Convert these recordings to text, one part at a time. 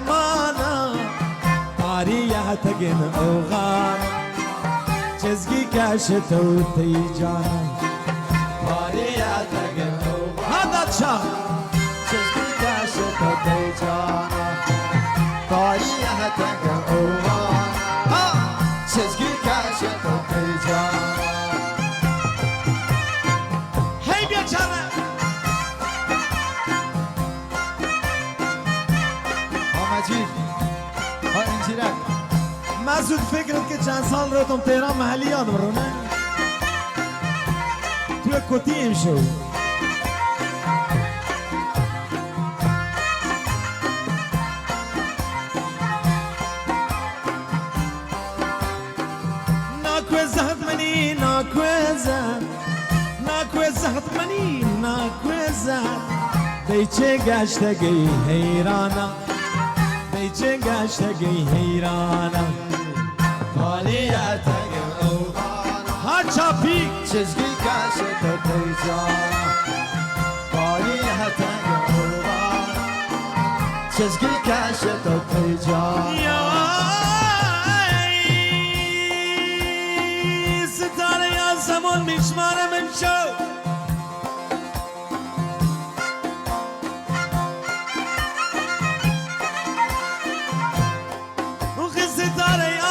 همانا آریه تگن اوغان چزگی کشت و تیجانا آریه تگن اوغان هادا چا چزگی کشت و تیجانا آریه تگن اوغان چزگی کشت و تیجانا هی بیا چانه مجید ها انجیرک مسعود فکرت که چند سال رو تم تهران محلی یاد برونه توی کتی امشو ناکوزت منی ناکوزت ناکوزت منی ناکوزت دیچه گشتگی حیرانا دیچه گشتگی حیرانا فعالیتگ اوغانا ها چاپی چزگی کشت و تیجانا فعالیتگ اوغانا چزگی کشت و تیجانا ستاره آسمون میشمارم امشب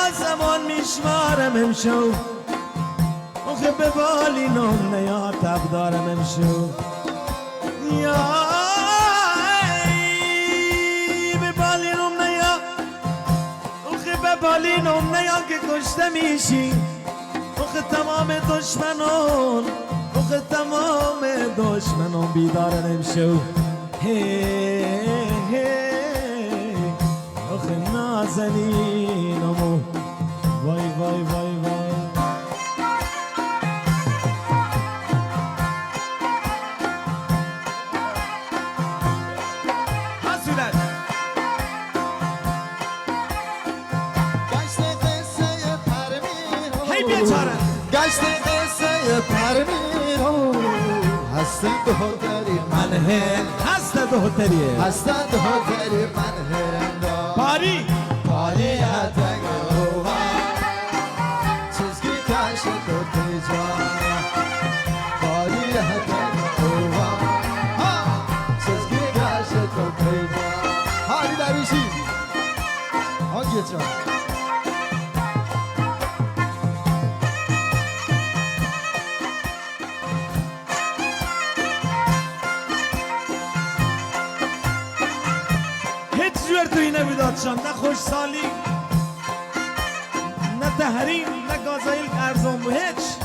آسمان میشمارم امشو آخه به بالی نم نیا تب دارم امشو یا به بالی نم نیا آخه به بالی نم نیا که کشته میشی آخه تمام دشمنان آخه تمام دشمنان بیدارن امشو آخه نازنینمو وای وای وای وای حسولت گشت قصه پرمین هی بیچاره گشت قصه پرمین هستند دختری من هن هست دختریه هستند دختری من هرندا پاری فعالیتگ اوغان چزگی کشت و تیجانا فعالیتگ اوغان چزگی کشت و تیجانا حالی دریشی آنگه جان توی نمیدادشان نه خوشسالی نه تحریم نه گازایل ارزان و هیچ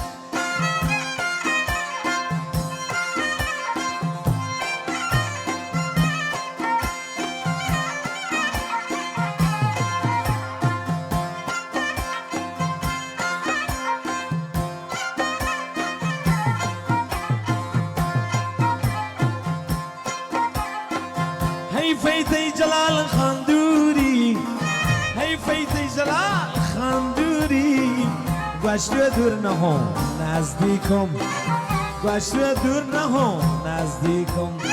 هی فیتی جلال خاندوری هی فیتی جلال خاندوری گوشتو دور نهم نزدیکم گوشتو دور نهم نزدیکم